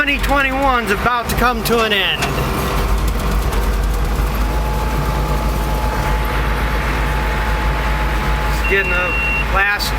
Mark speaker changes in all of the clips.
Speaker 1: 2021's about to come to an end. Just getting the last,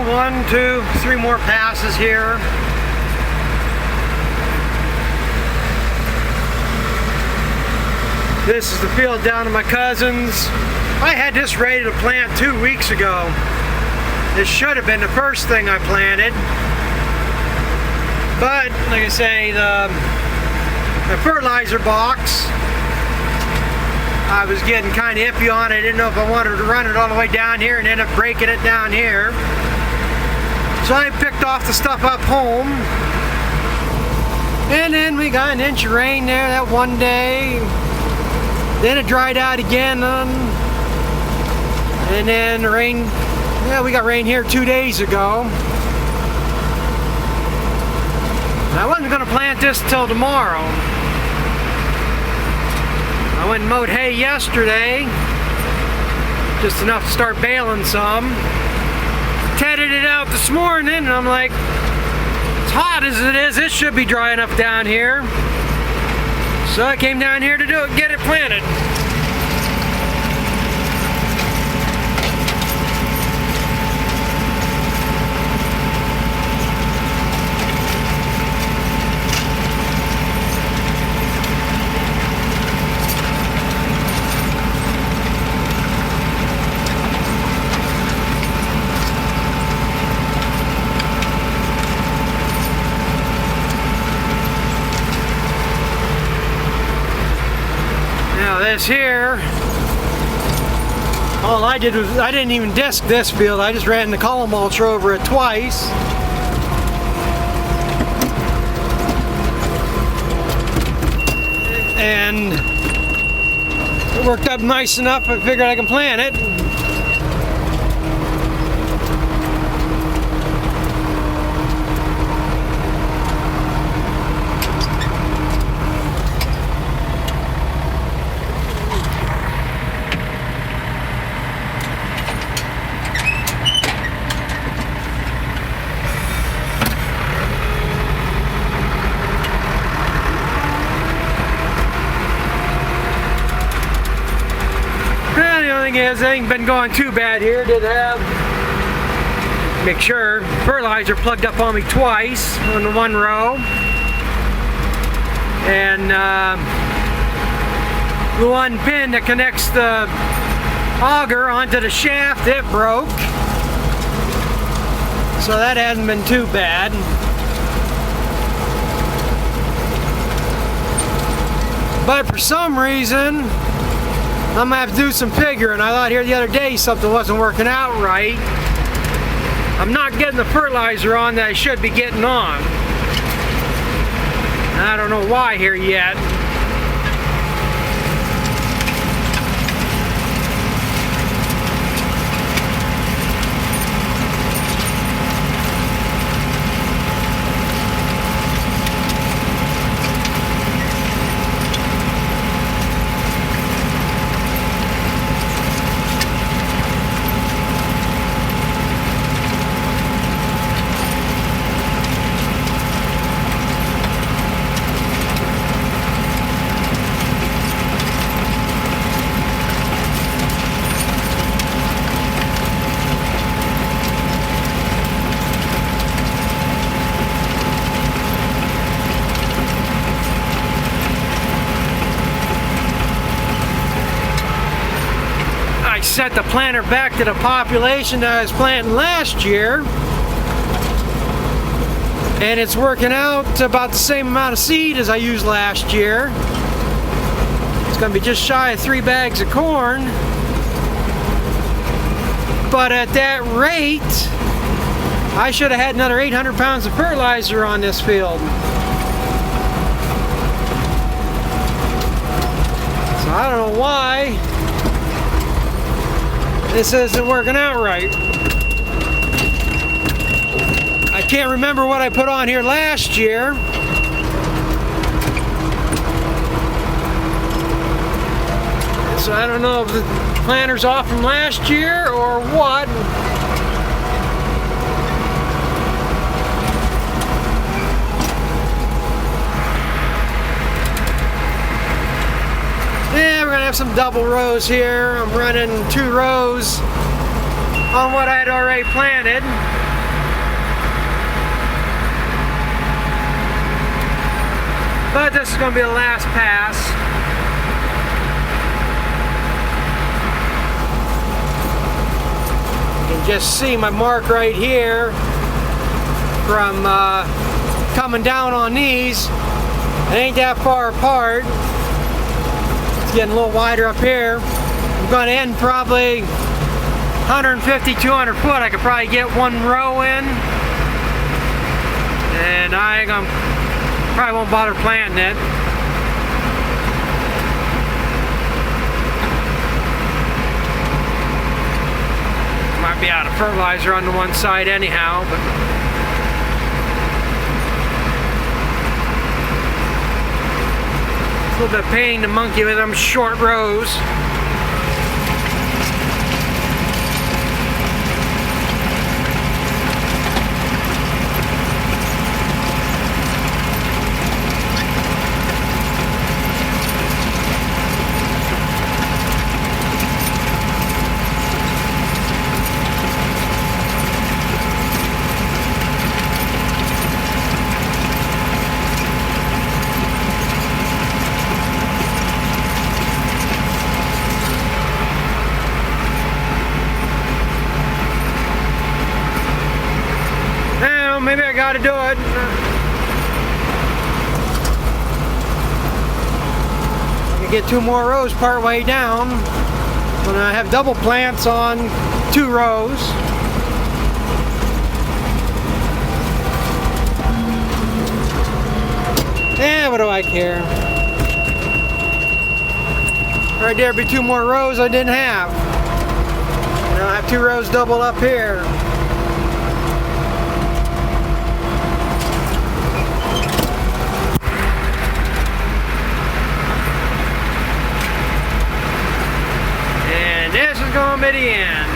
Speaker 1: 1, 2, 3 more passes here. This is the field down to my cousin's. I had this ready to plant 2 weeks ago. This should have been the first thing I planted. But, like I say, the fertilizer box, I was getting kind of iffy on it. I didn't know if I wanted to run it all the way down here and end up breaking it down here. So I picked off the stuff up home. And then we got an inch of rain there that one day. Then it dried out again. And then the rain, yeah, we got rain here 2 days ago. I wasn't going to plant this till tomorrow. I went and mowed hay yesterday, just enough to start baling some. Tedded it out this morning, and I'm like, as hot as it is, it should be dry enough down here. So I came down here to do it, get it planted. This here, all I did was, I didn't even disc this field, I just ran the column mulch over it twice. And it worked up nice enough, I figured I can plant it. Is it ain't been going too bad here. Did have, make sure, fertilizer plugged up on me twice on the one row, and the one pin that connects the auger onto the shaft, it broke, so that hasn't been too bad. But for some reason I'm gonna have to do some figuring. I thought here the other day something wasn't working out right. I'm not getting the fertilizer on that I should be getting on. I don't know why here yet. Set the planter back to the population that I was planting last year, and it's working out about the same amount of seed as I used last year. It's going to be just shy of 3 bags of corn, but at that rate I should have had another 800 pounds of fertilizer on this field. So I don't know why this isn't working out right. I can't remember what I put on here last year. So I don't know if the planter's off from last year or what. have some double rows here. I'm running 2 rows on what I had already planted. But this is going to be the last pass. You can just see my mark right here from coming down on these. It ain't that far apart. It's getting a little wider up here. I'm going to end probably 150, 200 foot. I could probably get 1 row in. And I ain't gonna, probably won't bother planting it. Might be out of fertilizer on the one side anyhow, but a little bit of pain to monkey with them short rows. Maybe I gotta do it. I can get 2 more rows part way down when I have double plants on 2 rows. Eh, what do I care? Right there would be 2 more rows I didn't have. Now I have 2 rows double up here. This is going to be the end.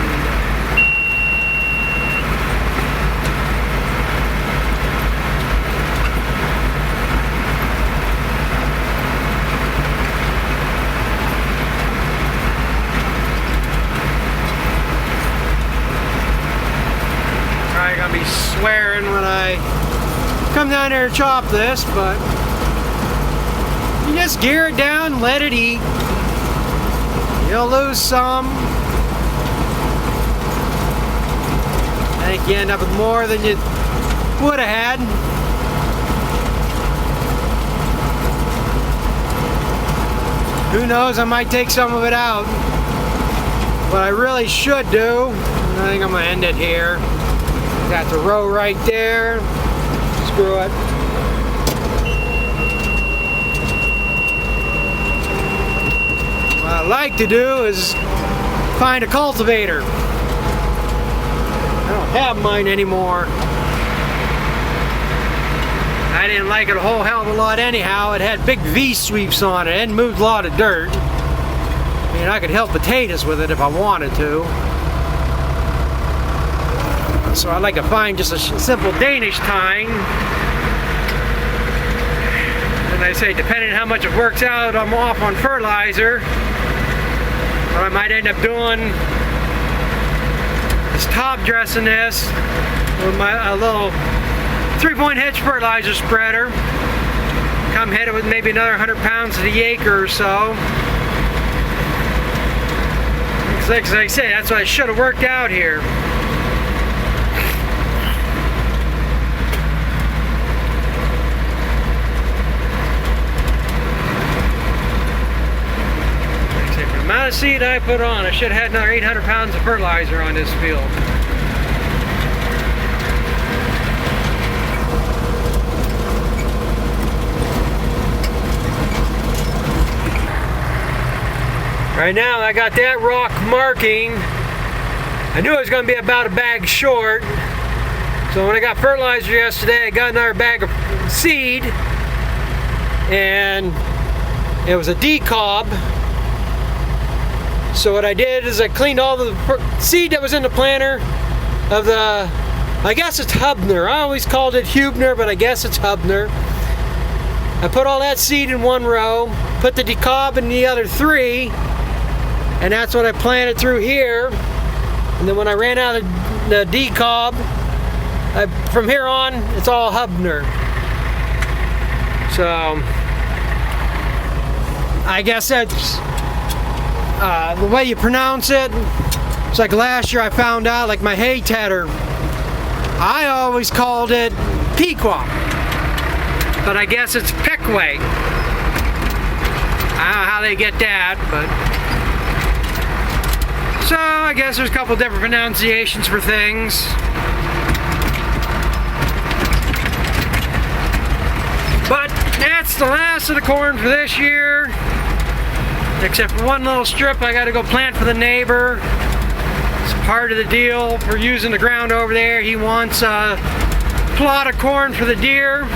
Speaker 1: Probably going to be swearing when I come down there to chop this, but you just gear it down and let it eat. You'll lose some. I think you end up with more than you would have had. Who knows, I might take some of it out. What I really should do, I think I'm going to end it here. Got the row right there. Screw it. What I like to do is find a cultivator. I don't have mine anymore. I didn't like it a whole hell of a lot anyhow. It had big V-sweeps on it and moved a lot of dirt. I mean, I could help potatoes with it if I wanted to. So I'd like to find just a simple Danish tine. And I say, depending on how much it works out, I'm off on fertilizer. What I might end up doing is top dressing this with a little 3-point hedge fertilizer spreader. Come hit it with maybe another 100 pounds to the acre or so. Like I say, that's what I should have worked out here. For the amount of seed I put on, I should have had another 800 pounds of fertilizer on this field. Right now I got that rock marking. I knew it was going to be about a bag short. So when I got fertilizer yesterday, I got another bag of seed. And it was a decob. So what I did is I cleaned all the seed that was in the planter of the, I guess it's Hubner. I always called it Hubner, but I guess it's Hubner. I put all that seed in one row, put the decob in the other 3, and that's what I planted through here. And then when I ran out of the decob, from here on, it's all Hubner. So, I guess that's the way you pronounce it. It's like last year I found out, like my hay tedder, I always called it Pequot, but I guess it's Pickway. I don't know how they get that, but so I guess there's a couple different pronunciations for things. But that's the last of the corn for this year, except for one little strip I got to go plant for the neighbor. It's part of the deal for using the ground over there. He wants a plot of corn for the deer,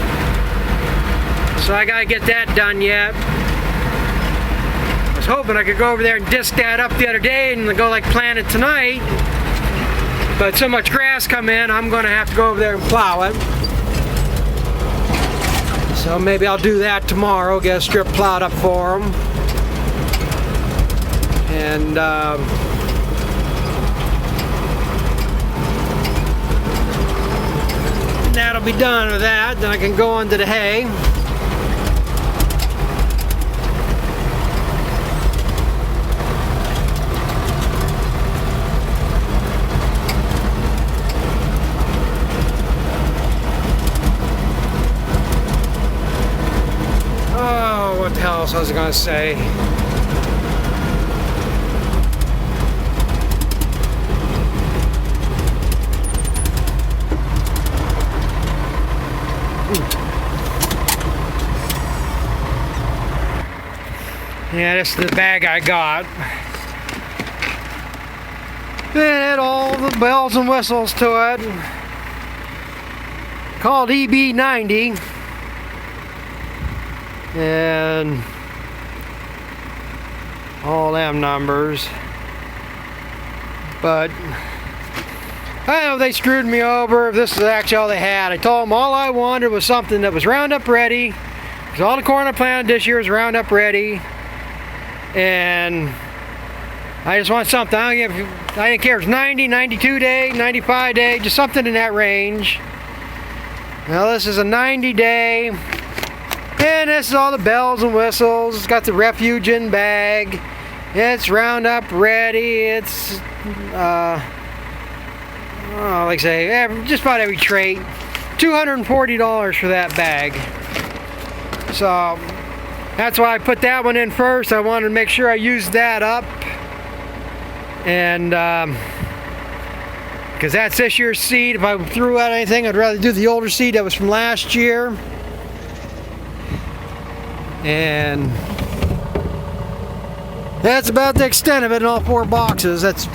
Speaker 1: so I got to get that done yet. I was hoping I could go over there and disc that up the other day and go like plant it tonight, but so much grass come in, I'm going to have to go over there and plow it. So maybe I'll do that tomorrow, get a strip plowed up for them. And that'll be done with that. Then I can go on to the hay. Oh, what the hell else was I going to say? Yeah, this is the bag I got. It had all the bells and whistles to it. Called EB90. And all them numbers. But I know they screwed me over. This is actually all they had. I told them all I wanted was something that was Roundup ready. Because all the corn I planted this year is Roundup ready. And I just want something. I didn't care if it's 90, 92 day, 95 day, just something in that range. Now this is a 90 day, and this is all the bells and whistles. It's got the refuge in bag. It's Roundup ready. It's like I say, just about every trait. $240 for that bag. So that's why I put that one in first. I wanted to make sure I used that up. And because that's this year's seed. If I threw out anything, I'd rather do the older seed that was from last year. And that's about the extent of it in all 4 boxes. That's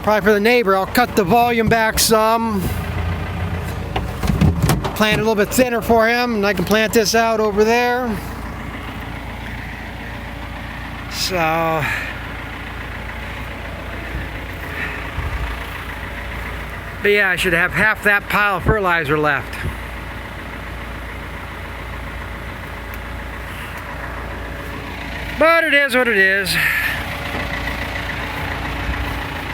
Speaker 1: probably for the neighbor. I'll cut the volume back some. Plant it a little bit thinner for him, and I can plant this out over there. So but yeah, I should have half that pile of fertilizer left. But it is what it is.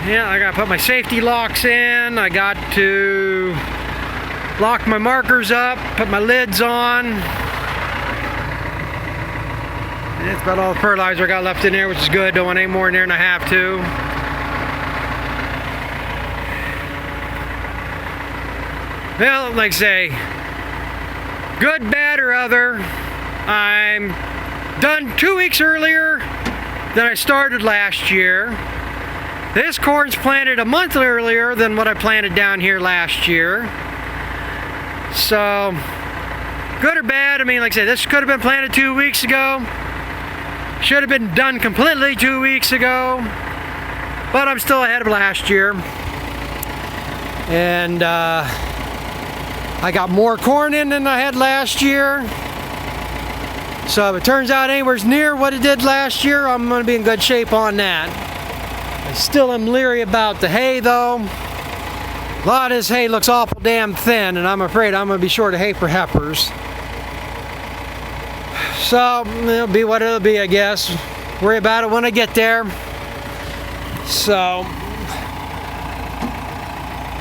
Speaker 1: Yeah, I gotta put my safety locks in. I got to lock my markers up, put my lids on. That's about all the fertilizer I got left in there, which is good. Don't want any more in there than I have to. Well, like I say, good, bad, or other, I'm done 2 weeks earlier than I started last year. This corn's planted a month earlier than what I planted down here last year. So, good or bad, I mean, like I say, this could have been planted 2 weeks ago. Should have been done completely 2 weeks ago. But I'm still ahead of last year. And I got more corn in than I had last year. So if it turns out anywhere near what it did last year, I'm going to be in good shape on that. I still am leery about the hay though. A lot of this hay looks awful damn thin, and I'm afraid I'm going to be short of hay for heifers. So it'll be what it'll be, I guess. Worry about it when I get there. So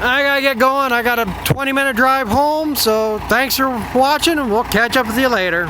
Speaker 1: I gotta get going. I got a 20-minute drive home. So thanks for watching, and we'll catch up with you later.